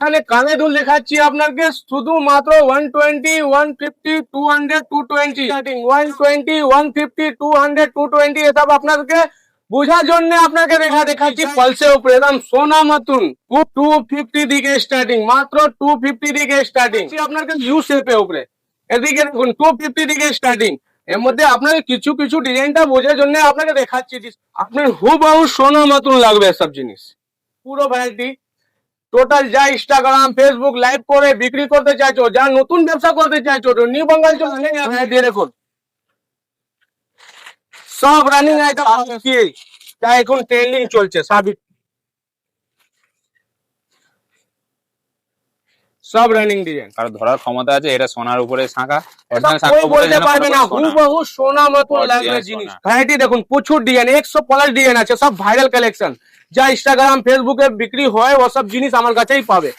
এখানে কানে দুল দেখাচ্ছি আপনাকে শুধুমাত্র 120, 150, 200, 220 স্টার্টিং। 120, 150, 200, 220 এসব আপনাকে বোঝার জন্য আপনাকে দেখাচ্ছি পালসের উপরে একদম সোনা মতন 250 দিকে স্টার্টিং, মাত্র 250 দিকে স্টার্টিং আপনাকে ইউ শেপের উপরে। এদিকে দেখুন 250 দিকে স্টার্টিং। এর মধ্যে আপনাকে কিছু কিছু ডিজাইনটা বোঝার জন্য আপনাকে দেখাচ্ছি। আপনার হুবহু সোনা মতন লাগবে সব জিনিস, পুরো ভ্যারাইটি। টোটাল যা ইনস্টাগ্রাম ফেসবুক লাইভ করে বিক্রি করতে চাইছো, যা নতুন ব্যবসা করতে চাইছো, নিউ বেঙ্গল দিয়ে দেখুন সব রানিং আইটেম যা এখন ট্রেন্ডিং চলছে সব রানিং ডিজাইন। আর ধরার ক্ষমতা আছে, এটা সোনার উপরে শাঁখা, কেউ বলতে পারবে না হুবহু সোনা মতন লাগবে জিনিস। ভ্যারাইটি দেখুন প্রচুর ডিজাইন, 100+ ডিজাইন আছে, সব ভাইরাল কালেকশন। যা ইনস্টাগ্রাম ফেসবুকে বিক্রি হয় ওসব জিনিস আমার কাছেই পাবে।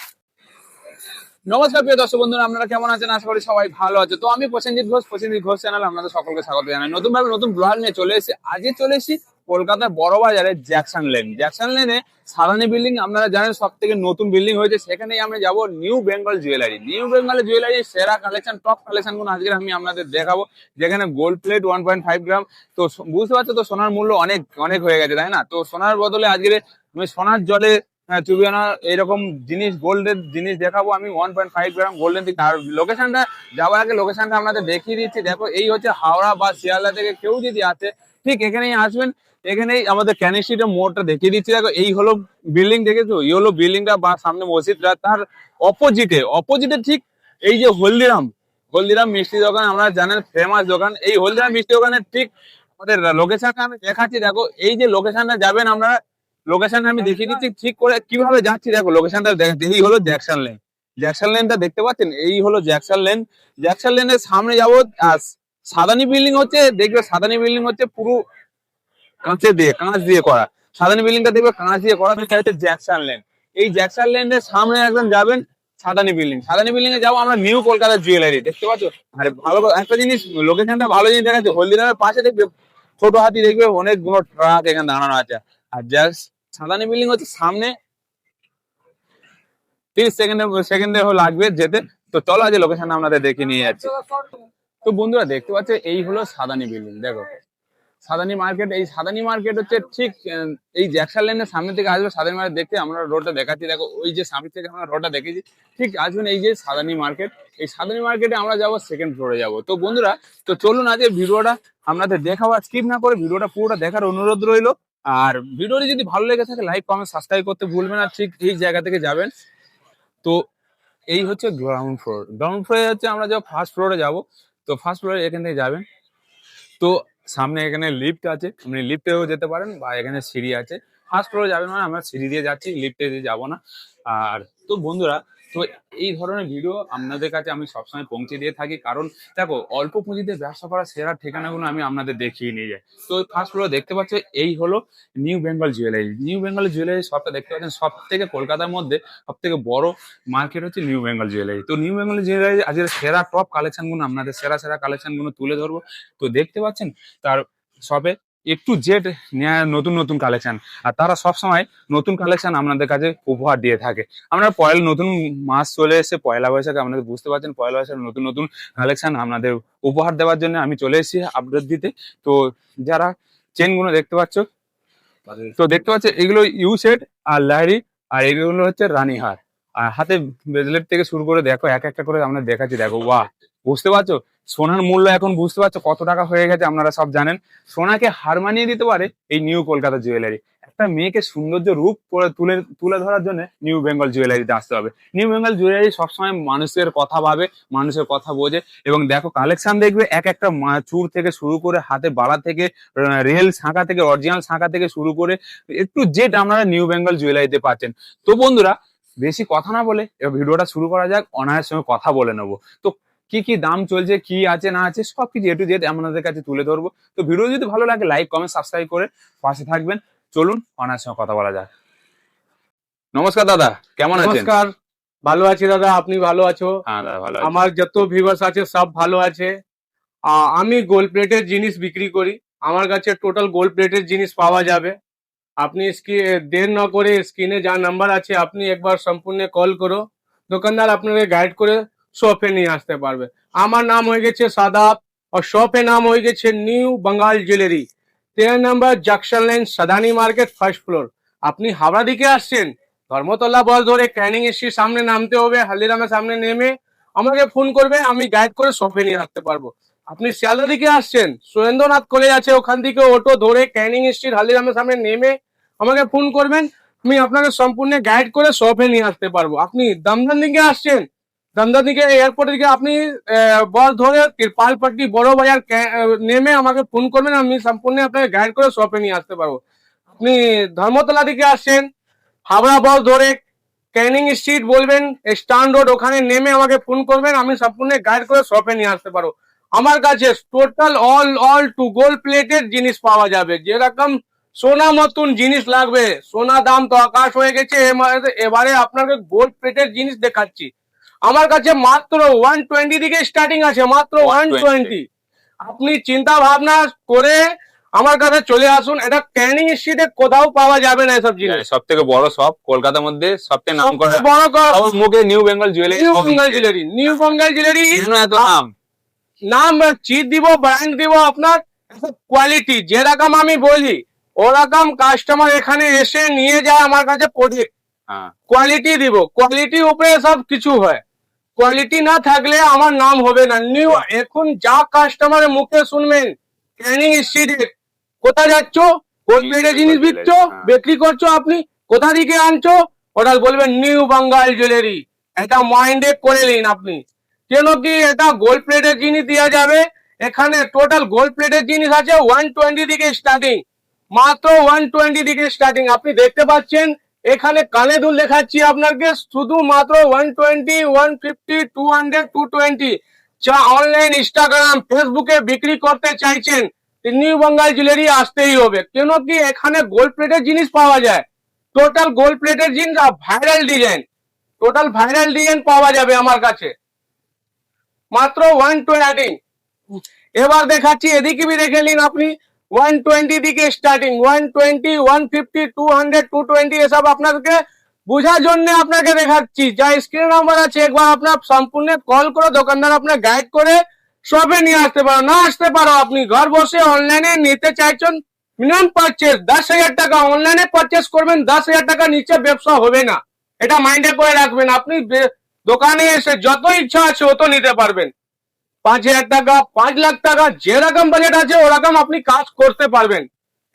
নমস্কার প্রিয় দর্শক বন্ধুরা, আপনারা কেমন আছেন? আশা করি সবাই ভালো আছে। তো আমি প্রসেনজিৎ ঘোষ, প্রসেনজিৎ ঘোষ চ্যানেল আপনাদের সকলকে স্বাগত জানাই। নতুন ভাবে নতুন ব্লগ নিয়ে চলে এসেছি। আজকে চলে এসেছি কলকাতার বড় বাজারে জ্যাকসন লেন। জ্যাকসন লেনে সাদানি বিল্ডিং আপনারা জানেন সব থেকে নতুন বিল্ডিং হয়েছে, সেখানেই আমরা যাবো new Bengal Jewellery. New Bengal jewellery সেরা কালেকশন, টপ কালেকশন গুলো আজকে আমি আপনাদের দেখাবো। যেখানে গোল্ড প্লেট 1.5 গ্রাম, তো বুঝতে পারছো তো সোনার মূল্য অনেক অনেক হয়ে গেছে, তাই না? তো সোনার বদলে আজকে আমি সোনার জলে চুবিয়ানা এরকম জিনিস, গোল্ডের জিনিস দেখাবো আমি 1.5 গ্রাম গোল্ডেন দিকে। আর লোকেশনটা যাওয়ার আগে লোকেশনটা আপনাদের দেখিয়ে দিচ্ছি। দেখো এই হচ্ছে হাওড়া বা শিয়ালদা থেকে কেউ যদি আসে ঠিক এখানেই আসবেন। এখানেই আমাদের ক্যানিং স্ট্রিটের মোড়টা দেখিয়ে দিচ্ছি। দেখো এই হলো বিল্ডিং, দেখেছো? এই হলো বিল্ডিংটা বা সামনে মসজিদটা, তার অপোজিটে ঠিক এই যে হলদিরাম মিষ্টি দোকান, আমরা জানেন ফেমাস দোকান। এই হলদিরাম মিষ্টি দোকানের ঠিক আমাদের লোকেশনটা আমি দেখাচ্ছি। দেখো এই যে লোকেশনটা যাবেন আপনারা, লোকেশন আমি দেখিয়ে দিচ্ছি ঠিক করে কিভাবে যাচ্ছি। দেখো লোকেশনটা এই হলো জ্যাকসন লেন। জ্যাকসন লেনটা দেখতে পাচ্ছেন, এই হলো জ্যাকসন লেন। জ্যাকসন লেনের সামনে যাবো। সাদানি বিল্ডিং হচ্ছে, দেখবে সাদানি বিল্ডিং হচ্ছে পুরো কাঁচ দিয়ে করা। সাদানি বিল্ডিংটা দেখবে কাঁচ দিয়ে করা, সেটা হচ্ছে জ্যাকসন লেন। এই জ্যাকসন লেনের সামনে একদম যাবেন সাদানি বিল্ডিং। সাদানি বিল্ডিং এ যাবো আমরা নিউ কলকাতা জুয়েলারি, দেখতে পাচ্ছ? আরে ভালো একটা জিনিস, লোকেশনটা ভালো জিনিস দেখাচ্ছে। হলদিরামের পাশে দেখবে ছোট হাতি, দেখবে অনেকগুলো ট্রাক এখানে দাঁড়ানো আছে। আর জাস্ট সাদানি বিল্ডিং হচ্ছে সামনে, 30 সেকেন্ডে লাগবে যেতে। তো চলো আজ লোকেশন আপনাদের দেখে নিয়ে যাচ্ছি। তো বন্ধুরা দেখতে পাচ্ছ এই হলো সাদানি বিল্ডিং। দেখো সাদানি মার্কেট, এই সাদানি মার্কেট হচ্ছে ঠিক এই জ্যাকসন লেনের সামনে থেকে আসবে সাদানি মার্কেট দেখতে। আমরা রোডটা দেখাচ্ছি, দেখো ওই যে সামনে থেকে আমরা রোডটা দেখেছি, ঠিক আসবেন এই যে সাদানি মার্কেট। এই সাদানি মার্কেটে আমরা যাবো সেকেন্ড ফ্লোরে যাবো। তো বন্ধুরা তো চলুন আজ ভিডিওটা আপনাদের দেখাবো, স্কিপ না করে ভিডিওটা পুরোটা দেখার অনুরোধ রইলো। আর ভিডিওটি যদি ভালো লেগে থাকে লাইক কমেন্ট সাবস্ক্রাইব করতে ভুলবেন না। ঠিক এই জায়গা থেকে যাবেন। তো এই হচ্ছে গ্রাউন্ড ফ্লোর। গ্রাউন্ড ফ্লোরে হচ্ছে আমরা যাবো ফার্স্ট ফ্লোরে যাবো। তো ফার্স্ট ফ্লোরে এখান থেকে যাবেন, তো সামনে এখানে লিফট আছে, আপনি লিফটেও যেতে পারেন বা এখানে সিঁড়ি আছে। ফার্স্ট ফ্লোরে যাবেন মানে আমরা সিঁড়ি দিয়ে যাচ্ছি, লিফটে দিয়ে যাবো না। আর তো বন্ধুরা তো এই ধরনের ভিডিও আপনাদের কাছে আমি সবসময় পৌঁছে দিয়ে থাকি, কারণ দেখো অল্প পুঁজিতে ব্যবসা করার সেরা ঠিকানাগুলো আমি আপনাদের দেখিয়ে নিয়ে যাই। তো ফার্স্ট ফ্লোরে দেখতে পাচ্ছ এই হলো New Bengal Jewellery. New Bengal Jewellery শপটা দেখতে পাচ্ছেন, সব থেকে কলকাতার মধ্যে সব থেকে বড় মার্কেট হচ্ছে নিউ বেঙ্গল জুয়েলারি। তো নিউ বেঙ্গল জুয়েলারি আজকের সেরা টপ কালেকশনগুলো আপনাদের সেরা কালেকশনগুলো তুলে ধরবো। তো দেখতে পাচ্ছেন তার শপে একটু জেড নতুন নতুন কালেকশন, আর তারা সবসময় নতুন কালেকশন আপনাদের কাছে উপহার দিয়ে থাকে। আমরা নতুন মাস চলে এসেছে পয়লা বৈশাখে, আপনাদের বুঝতে পারছেন পয়লা বৈশাখে নতুন নতুন কালেকশন আপনাদের উপহার দেওয়ার জন্য আমি চলে এসেছি আপডেট দিতে। তো যারা চেনগুলো দেখতে পাচ্ছ, তো দেখতে পাচ্ছ এগুলো ইউ সেট আর লাহরি, আর এগুলো হচ্ছে রানীহার। আর হাতে ব্রেসলেট থেকে শুরু করে দেখো এক একটা করে আমরা দেখাচ্ছি। দেখো বাহ, বুঝতে পারছো সোনার মূল্য এখন বুঝতে পারছো কত টাকা হয়ে গেছে। আপনারা সব জানেন সোনাকে হার মানিয়ে দিতে পারে এই নিউ কলকাতা জুয়েলারি। একটা মেয়েকে সৌন্দর্য রূপ করে তুলে তুলে ধরার জন্য নিউ বেঙ্গল জুয়েলারিতে আসতে হবে। নিউ বেঙ্গল জুয়েলারি সবসময় মানুষের কথা ভাবে, মানুষের কথা বোঝে। এবং দেখো কালেকশন দেখবে এক একটা চুর থেকে শুরু করে হাতে বালা থেকে রিয়েল শাঁখা থেকে অরিজিনাল শাঁখা থেকে শুরু করে একটু জেড আপনারা নিউ বেঙ্গল জুয়েলারিতে পাচ্ছেন। তো বন্ধুরা বেশি কথা না বলে এবার ভিডিওটা শুরু করা যাক, অনায়ার সঙ্গে কথা বলে নেবো। তো কি কি দাম চলছে, কি আছে না আছে সবকিছু এ টু জেড আপনাদের কাছে তুলে ধরবো। তো ভিডিও যদি ভালো লাগে লাইক কমেন্ট সাবস্ক্রাইব করে পাশে থাকবেন। চলুন অনায়ার সঙ্গে কথা বলা যাক। নমস্কার দাদা, কেমন আছেন? নমস্কার, ভালো আছি দাদা, আপনি ভালো আছো? হ্যাঁ দাদা ভালো আছি। আমার যত ভিউয়ার্স আছে সব ভালো আছে। আমি গোল্ড প্লেটের জিনিস বিক্রি করি, আমার কাছে টোটাল গোল্ড প্লেটের জিনিস পাওয়া যাবে। আপনি দের না করে স্ক্রিনে যা নাম্বার আছে আপনি একবার সম্পূর্ণ কল করো, দোকানদার আপনাকে গাইড করে শপে নিয়ে আসতে পারবে। আমার নাম হয়ে গেছে সাদাব, আর শপের নাম হয়ে গেছে New Bengal Jewellery, 13 number junction line, Sadani market, first floor. আপনি হাওড়া দিকে আসছেন, ধর্মতলা বল ধরে ক্যানিং এসির সামনে নামতে হবে, হালদিরামের সামনে নেমে আমাকে ফোন করবে, আমি গাইড করে শপে নিয়ে আসতে পারবো। আপনি শিয়ালদা দিকে আসছেন, সুরেন্দ্রনাথ কলেজ আছে, ওখান থেকে অটো ধরে ক্যানিং স্ট্রিট হালদিরামের সামনে নেমে আমাকে ফোন করবেন, আমি আপনাকে সম্পূর্ণ গাইড করে শপে নিয়ে আসতে পারবো। আপনি দমদম দিকে আসছেন, দমদম দিকে এয়ারপোর্ট দিকে আপনি বস ধরে তিরপালপট্টি বড় বাজার নেমে আমাকে ফোন করবেন, আমি সম্পূর্ণ আপনাকে গাইড করে শপে নিয়ে আসতে পারবো। আপনি ধর্মতলা দিকে আসছেন, হাওড়া বস ধরে ক্যানিং স্ট্রিট বলবেন, স্ট্যান্ড রোড, ওখানে নেমে আমাকে ফোন করবেন, আমি সম্পূর্ণ গাইড করে শপে নিয়ে আসতে পারবো। আমার কাছে total all two gold plated জিনিস পাওয়া যাবে, যেরকম সোনা মতন জিনিস লাগবে। সোনা দাম তো আকাশ হয়ে গেছে, এবারে আপনাকে গোল্ড প্লেটেড জিনিস দেখাচ্ছি। আমার কাছে মাত্র 120 থেকে স্টার্টিং আছে, মাত্র 120। আপনি চিন্তা ভাবনা করে আমার কাছে চলে আসুন, এটা ক্যানিং স্ট্রিটে কোথাও পাওয়া যাবে না এসব জিনিস। সব থেকে বড় শপ কলকাতার মধ্যে, সবথেকে নাম করা সবচেয়ে বড় সবার মুখে new Bengal Jewellery. New Bengal Jewellery, New Bengal jewellery এত নাম, নাম চিট দিব, ব্র্যান্ড দিব, আপনার কোয়ালিটি যেরকম আমি বলি ওরকম কাস্টমার এখানে এসে নিয়ে যায় আমার কাছে প্রোডাক্ট। হ্যাঁ কোয়ালিটি দিব, কোয়ালিটির উপরে সব কিছু হয়, কোয়ালিটি না থাকলে আমার নাম হবে না। নিউ এখন যা কাস্টমারের মুখে শুনবেন ক্যানিং স্ট্রিটে, কোথা যাচ্ছ, কোন প্লেটের জিনিস বিকছো, বিক্রি করছো, আপনি কোথা থেকে আনছো, ওটা বলবেন নিউ বাঙ্গাল জুয়েলারি। এটা মাইন্ডে করে নিন আপনি, কেন কি এটা গোল্ড প্লেটের জিনিস দেওয়া যাবে। এখানে টোটাল গোল্ড প্লেটের জিনিস আছে 120 থেকে স্টার্টিং, মাত্র 120 থেকে স্টার্টিং। আপনি দেখতে পাচ্ছেন এখানে কানে দুল দেখাচ্ছি আপনাকে, শুধু মাত্র 120, 150, 200, 220। যা অনলাইন ইনস্টাগ্রাম ফেসবুকে বিক্রি করতে চাইছেন, নিউ বাঙ্গাল জুয়েলারি আসতেই হবে, কেন কি এখানে গোল্ড প্লেটের জিনিস পাওয়া যায়, টোটাল গোল্ড প্লেটের জিনিস আর viral design, total viral design পাওয়া যাবে আমার কাছে, মাত্র 120। এবার দেখাচ্ছি এদিকে বি দেখে নিন আপনি, 120 দিকে স্টার্টিং, 120, 150, 200, 220 এসব আপনাদেরকে বোঝার জন্য আপনাকে দেখাচ্ছি। যা স্ক্রিন নাম্বার আছে একবার আপনার সম্পূর্ণ কল করে দোকানদার আপনার গাইড করে শপে নিয়ে আসতে পারো। না আসতে পারো, আপনি ঘর বসে অনলাইনে নিতে চাইছেন, মিনিমাম পারচেস 10,000 টাকা, অনলাইনে পারচেস করবেন 10,000 টাকা নিচে ব্যবসা হবে না, এটা মাইন্ডে করে রাখবেন। আপনি দোকানে এসে যত ইচ্ছা আছে অত নিতে পারবেন, 5,000 টাকা, 5 লাখ টাকা, যেরকম বাজেট আছে ওরকম আপনি কাজ করতে পারবেন।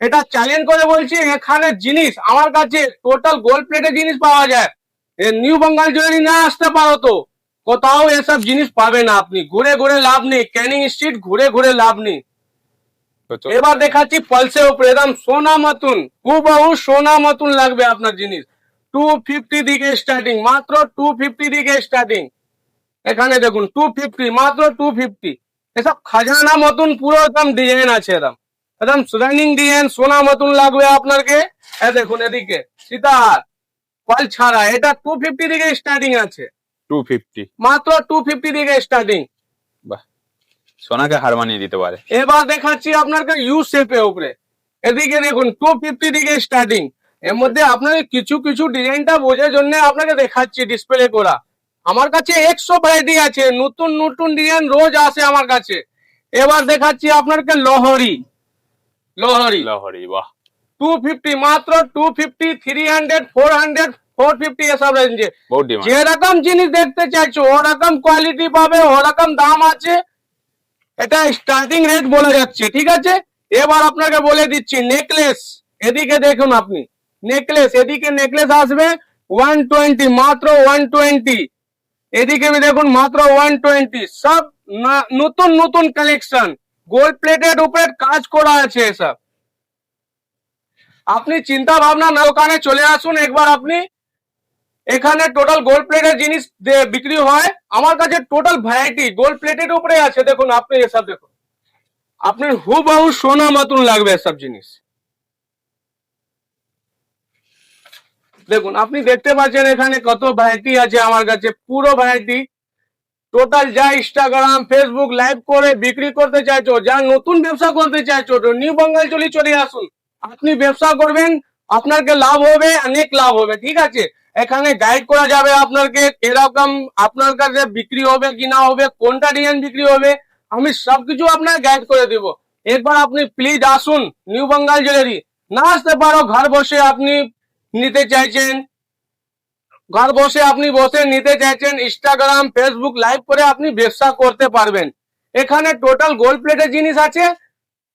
এটা চ্যালেঞ্জ করে বলছি, এখানে জিনিস আমার কাছে টোটাল গোল্ড প্লেটের জিনিস পাওয়া যায়। নিউ বাঙ্গাল জুয়েলারি না আসতে পারো তো কোথাও এসব জিনিস পাবে না, আপনি ঘুরে ঘুরে লাভ নেই, ক্যানিং স্ট্রিট ঘুরে ঘুরে লাভ নেই। এবার দেখাচ্ছি পালসের উপরে একদম সোনা মতন, হুবহু সোনা মতন লাগবে আপনার জিনিস, 250 দিকে স্টার্টিং, মাত্র 250 দিকে স্টার্টিং। এখানে দেখুন 250, মাত্র 250। এসব খাজানা মতন পুরো একদম ডিজাইন আছে, একদম রানিং ডিজাইন, সোনা মতন লাগবে আপনাকে। দেখুন এদিকে সীতাহার পাল ছাড়া, এটা 250 দিকে স্টার্টিং আছে, 250, মাত্র 250 দিকে স্টার্টিং। বাহ, সোনাকে হার মানিয়ে দিতে পারে। এবার দেখাচ্ছি আপনাকে ইউ শেপের উপরে, এদিকে দেখুন 250 দিকে স্টার্টিং। এর মধ্যে আপনাকে কিছু কিছু ডিজাইনটা বোঝার জন্য আপনাকে দেখাচ্ছি ডিসপ্লে করা। আমার কাছে 100 ভ্যারাইটি আছে, নতুন নতুন ডিজাইন রোজ আসে আমার কাছে। এবার দেখাচ্ছি আপনাকে লহরি, লহরি লহরি, বাহ, 250, মাত্র 250, 300, 400, 450 এসব রেঞ্জে। বহুত ডিমান্ড। যেরকম জিনিস দেখতে চাইছো ওরকম কোয়ালিটি পাবে, ওরকম দাম আছে, এটা স্টার্টিং রেট বলে যাচ্ছে, ঠিক আছে। এবার আপনাকে বলে দিচ্ছি নেকলেস, এদিকে দেখুন আপনি নেকলেস, এদিকে নেকলেস আসবে 120, মাত্র 120। এদিকে দেখুন মাত্র 120, সব নতুন নতুন কালেকশন, গোল্ড প্লেটেড উপরে কাজ করা আছে এসব। আপনি চিন্তা ভাবনা না ওখানে চলে আসুন একবার, আপনি এখানে টোটাল গোল্ড প্লেটের জিনিস বিক্রি হয়, আমার কাছে টোটাল ভ্যারাইটি গোল্ড প্লেটের উপরে আছে। দেখুন আপনি এসব দেখুন, আপনার হুবহু সোনা মতন লাগবে এসব জিনিস। দেখুন আপনি দেখতে পাচ্ছেন এখানে কত ভ্যারাইটি আছে আমার কাছে, পুরো ভ্যারাইটি টোটাল। যা ইনস্টাগ্রাম ফেসবুক লাইভ করে বিক্রি করতে চাইছো, যা নতুন ব্যবসা করতে চাইছো, নিউ বাঙ্গাল চলে আসুন। আপনি ব্যবসা করবেন আপনাকে লাভ হবে, অনেক লাভ হবে, ঠিক আছে। এখানে গাইড করা যাবে আপনাকে এরকম আপনার কাছে বিক্রি হবে কি না হবে, কোনটা ডিজাইন বিক্রি হবে, আমি সবকিছু আপনাকে গাইড করে দিব। একবার আপনি প্লিজ আসুন নিউ বেঙ্গল জুয়েলারি। না আসতে পারো, ঘর বসে আপনি নিতে চাইছেন, ঘর বসে আপনি বসে নিতে চাইছেন, ইনস্টাগ্রাম ফেসবুক লাইভ করে আপনি ব্যবসা করতে পারবেন। এখানে টোটাল গোল্ড প্লেটের জিনিস আছে।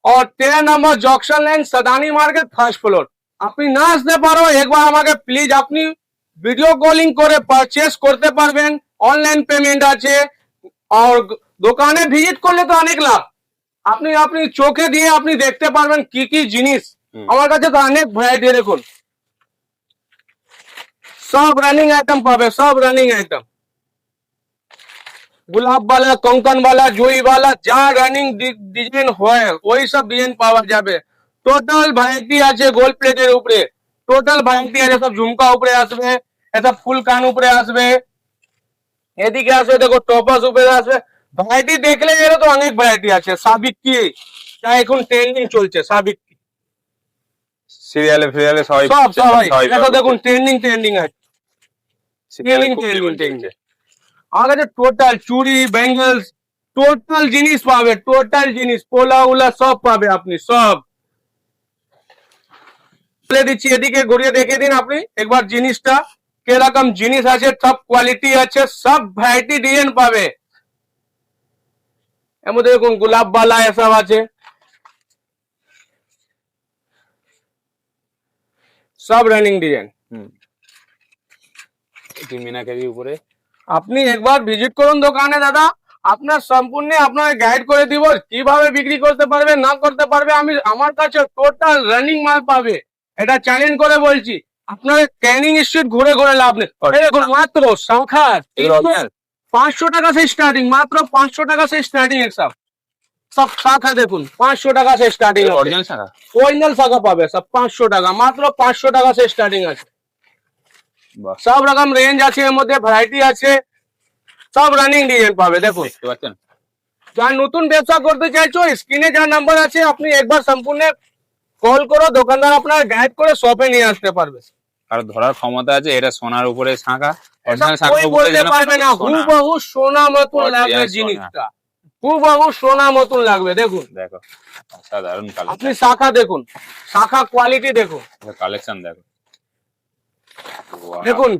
और 13 number junction line Sadani market first floor. আপনি না আসতে পারো, একবার আমাকে প্লিজ আপনি ভিডিও কলিং করে পারচেস করতে পারবেন, অনলাইন পেমেন্ট আছে। আর দোকানে ভিজিট করলে তো অনেক লাভ, আপনি আপনি চোখে দিয়ে আপনি দেখতে পারবেন কি কি জিনিস আমার কাছে তো অনেক ভ্যারাইটি। দেখুন সব রানিং আইটেম পাবে, সব রানিং আইটেম, गुलाब वाला, कंकन वाला, जुई वाला, যা রানিং ডিজাইন হয় ওই সব ডিজাইন পাওয়া যাবে। টোটাল ভ্যারাইটি আছে গোল্ড প্লেটের উপরে, টোটাল ভ্যারাইটি আছে। সব ঝুমকা উপরে আসবে, এটা ফুল কান উপরে আসবে, এদিকে আসবে দেখো টপাস উপরে আসবে। ভ্যারাইটি দেখলে গেলে তো অনেক ভ্যারাইটি আছে। সাবিক কি যা এখন ট্রেন্ডিং চলছে, সাবিক কি সিরিয়ালে ফিরিয়ালে সবাই সব সবাই সবাই দেখো, দেখুন ট্রেন্ডিং আছে, সিরিয়ালে ট্রেন্ডিং। আমার কাছে টোটাল চুড়ি ব্যাঙ্গেলস টোটাল জিনিস পাবে, টোটাল জিনিস পোলা উলা সব পাবে আপনি, সব বলে দিচ্ছি। এদিকে ঘুরিয়ে দেখে দিন আপনি একবার জিনিসটা কিরকম জিনিস আছে, সব কোয়ালিটি আছে, সব ভ্যারাইটি ডিজাইন পাবে। এর মধ্যে দেখুন গোলাপ বালা এসব আছে, সব রানিং ডিজাইন। মিনাকারির উপরে আপনি একবার ভিজিট করুন দোকানে দাদা, আপনার সম্পূর্ণ আপনার গাইড করে দিব কিভাবে বিক্রি করতে পারবে না করতে পারবে। আমি আমার কাছে টোটাল রানিং মাল পাবে, এটা চ্যালেঞ্জ করে বলছি। আপনার ক্যানিং স্ট্রিট ঘুরে ঘুরে লাভ নেই। এই দেখুন মাত্র শাখা 500 টাকা से স্টার্টিং, মাত্র 500 টাকা से স্টার্টিং। সব সব শাখা দেখুন 500 টাকা से স্টার্টিং, অরিজিনাল শাখা, অরিজিনাল শাখা পাবে সব 500 টাকা, মাত্র 500 টাকা से স্টার্টিং আছে। বাহ সব রকম রেঞ্জ আছে, এর মধ্যে ভ্যারাইটি আছে, সব রানিং ডিজাইন পাবে। দেখুন দেখতে পাচ্ছেন, যারা নতুন ব্যবসা করতে চাইছো স্ক্রিনে যা নাম্বার আছে আপনি একবার সম্পূর্ণ কল করো, দোকানদার আপনার গাইড করে শপে নিয়ে আসতে পারবে। আর ধরার ক্ষমতা আছে। এটা সোনার উপরে শাখা, এটা অরিজিনাল শাখার কেউ উপরে বলতে যেন পারবে না, সোনা। হুবহু সোনা মতন Original লাগবে সোনা। জিনিসটা, হুবহু সোনা মতন লাগবে। দেখুন দেখো সাধারণ আপনি শাখা দেখুন, শাখা কোয়ালিটি দেখুন, কালেকশন দেখো। Wow! দেখুন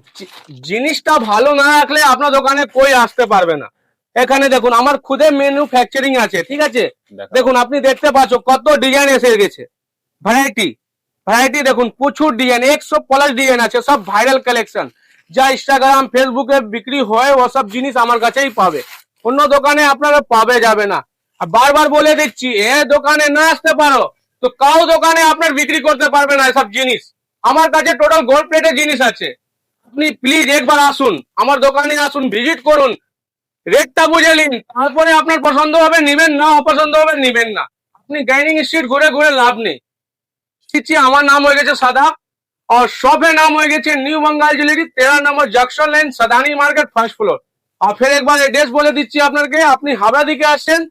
জিনিসটা ভালো না রাখলে আপনার দোকানে কই আসতে পারবে না। এখানে দেখুন আমার খুদে ম্যানুফ্যাকচারিং আছে, ঠিক আছে। দেখো। দেখুন আপনি দেখতে পাচ্ছ কত ডিজাইন এসে গেছে, ভ্যারাইটি ভ্যারাইটি দেখুন, প্রচুর ডিজাইন, 100+ ডিজাইন আছে, সব ভাইরাল কালেকশন। যা ইনস্টাগ্রাম ফেসবুকে বিক্রি হয় ওসব জিনিস আমার কাছেই পাবে, অন্য দোকানে আপনারা পাবে যাবে না। আর বারবার বলে দিচ্ছি, এ দোকানে না আসতে পারো তো কাউ দোকানে আপনার বিক্রি করতে পারবে না এসব জিনিস। আমার কাছে টোটাল গোল্ড প্লেটের জিনিস আছে। আপনি প্লিজ একবার আসুন, আমার দোকানে আসুন, ভিজিট করুন, রেটটা বুঝে নিন, তারপরে আপনার পছন্দ হবে নিবেন, না অপছন্দ হবে নিবেন না। আপনি গাইনিং স্ট্রিট ঘুরে ঘুরে লাভ নেই। দিচ্ছি আমার নাম হয়ে গেছে সাদা, আর শপের নাম হয়ে গেছে New Bengal Jewellery, 13 number junction line Sadani market first floor. আর ফের একবার এড্রেস বলে দিচ্ছি আপনাকে, আপনি হাবড়া দিকে আসছেন,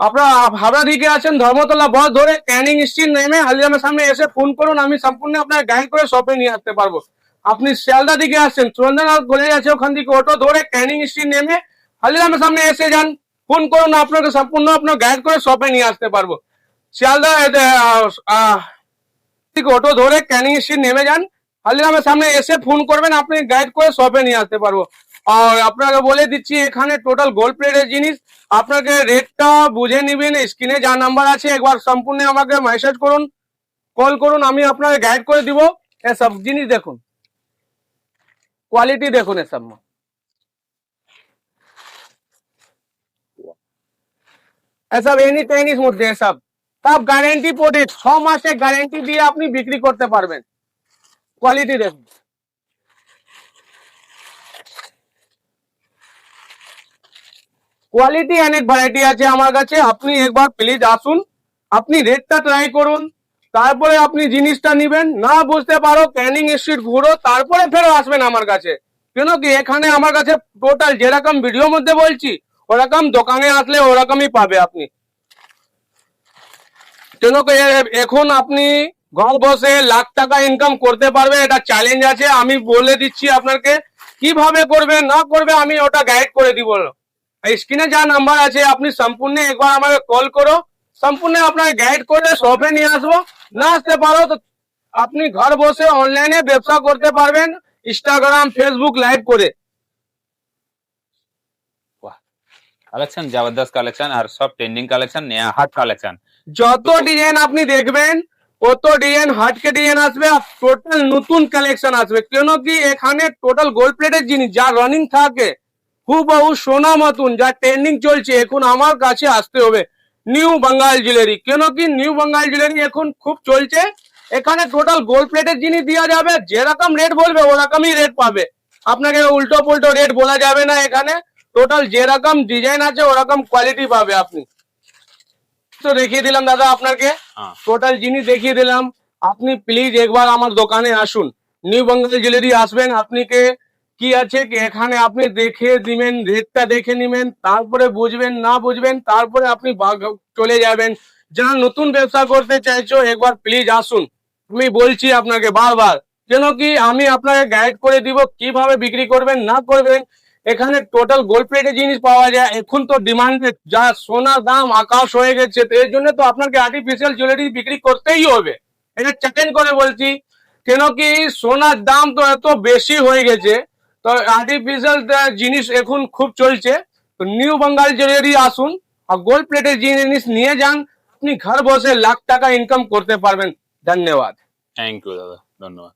আপনারা হাবড়া দিকে আছেন ধর্মতলা বস ধরে ক্যানিং স্ট্রিট নেমে হালদিরামের সামনে এসে ফোন করুন, আমি সম্পূর্ণ আপনার গাইড করে শপে নিয়ে আসতে পারবো। আপনি শিয়ালদা দিকে আসছেন, চন্দ্রনাথ গলি আছে, ওখান থেকে অটো ধরে ক্যানিং স্ট্রিট নেমে হালদিরামের সামনে এসে যান, ফোন করুন, আপনাকে সম্পূর্ণ আপনার গাইড করে শপে নিয়ে আসতে পারবো। শিয়ালদা থেকে অটো ধরে ক্যানিং স্ট্রিট নেমে যান, হালদিরামের সামনে এসে ফোন করবেন, আপনি গাইড করে শপে নিয়ে আসতে পারবো। আর আপনাকে বলে দিচ্ছি এখানে টোটাল গোল্ড প্লেটের জিনিস, আপনাকে রেটটা বুঝে নিবেন। স্ক্রিনে যা নাম্বার আছে একবার সম্পূর্ণ আমাকে মেসেজ করুন, কল করুন, আমি আপনাকে গাইড করে দিব। এসব জিনিস দেখুন, কোয়ালিটি দেখুন, এসব এসব এনি চাইনিজ মধ্যে এসব সব গ্যারেন্টি প্রোডাক্ট, 6 মাসের গ্যারেন্টি দিয়ে আপনি বিক্রি করতে পারবেন। কোয়ালিটি দেখুন, কোয়ালিটি অনেক ভ্যারাইটি আছে আমার কাছে। আপনি একবার প্লিজ আসুন, আপনি রেটটা ট্রাই করুন, তারপরে আপনি জিনিসটা নিবেন। না বুঝতে পারো ক্যানিং স্ট্রিট ঘুরো, তারপরে ফেরো আসবেন আমার কাছে। কেন কি এখানে আমার কাছে টোটাল যেরকম ভিডিওর মধ্যে বলছি ওরকম দোকানে আসলে ওরকমই পাবে আপনি। কেন কি এখন আপনি ঘর বসে লাখ টাকা ইনকাম করতে পারবে, এটা চ্যালেঞ্জ আছে। আমি বলে দিচ্ছি আপনাকে কিভাবে করবে না করবে, আমি ওটা গাইড করে দিব। স্ক্রিনে যা নাম্বার আছে আপনি সম্পূর্ণ একবার আমাকে কল করো, সম্পূর্ণ আপনাকে গাইড করে শপে নিয়ে আসবো। না আসতে পারো তো আপনি ঘর বসে অনলাইনে ব্যবসা করতে পারবেন, ইনস্টাগ্রাম ফেসবুক লাইভ করে। কালেকশন জবরদস্ত কালেকশন, আর সব ট্রেন্ডিং কালেকশন, নয়া হাট কালেকশন। যত ডিজাইন আপনি দেখবেন কত ডিজাইন হাটকে ডিজাইন আসবে, আর টোটাল নতুন কালেকশন আসবে। কেন কি এখানে টোটাল গোল্ড প্লেটের জিনিস যা রানিং থাকে হুবহু সোনা মতন যা ট্রেন্ডিং চলছে, এখন আমার কাছে আসতে হবে। নিউ বাঙ্গাল জুয়েলারি, কেন কি নিউ বাঙ্গাল জুয়েলারি এখন খুব চলছে। এখানে টোটাল গোল্ড প্লেটের জিনিস দেওয়া যাবে, যেরকম রেট বলবে ওরকমই রেট পাবে। আপনাকে উল্টো পুল্টো রেট বলা যাবে না। এখানে টোটাল যেরকম ডিজাইন আছে ওরকম কোয়ালিটি পাবে আপনি। তো দেখিয়ে দিলাম দাদা আপনাকে, হ্যাঁ। টোটাল জিনিস দেখিয়ে দিলাম। আপনি প্লিজ একবার আমার দোকানে আসুন, নিউ বেঙ্গল জুয়েলারি আসবেন। আপনাকে কি আছে কি এখানে আপনি দেখে দিবেন, রেটটা দেখে নিবেন, তারপরে বুঝবেন, না বুঝবেন তারপরে আপনি চলে যাবেন। যারা নতুন ব্যবসা করতে চাইছো একবার প্লিজ আসুন। আমি বলছি আপনাকে বারবার, কেন কি আমি আপনাকে গাইড করে দিব কিভাবে বিক্রি করবেন না করবেন। এখানে টোটাল গোল্ড প্লেটের জিনিস পাওয়া যায়। এখন তো ডিমান্ডে যা সোনার দাম আকাশ হয়ে গেছে, তো এর জন্য তো আপনাকে আর্টিফিশিয়াল জুয়েলারি বিক্রি করতেই হবে। এটা চ্যালেঞ্জ করে বলছি, কেন কি সোনার দাম তো এত বেশি হয়ে গেছে, তো আর্টিফিশিয়াল জিনিস এখন খুব চলছে। তো নিউ বাঙ্গাল জুয়েলারি আসুন আর গোল্ড প্লেটের জিনিস নিয়ে যান, আপনি ঘর বসে লাখ টাকা ইনকাম করতে পারবেন। ধন্যবাদ। থ্যাংক ইউ দাদা, ধন্যবাদ।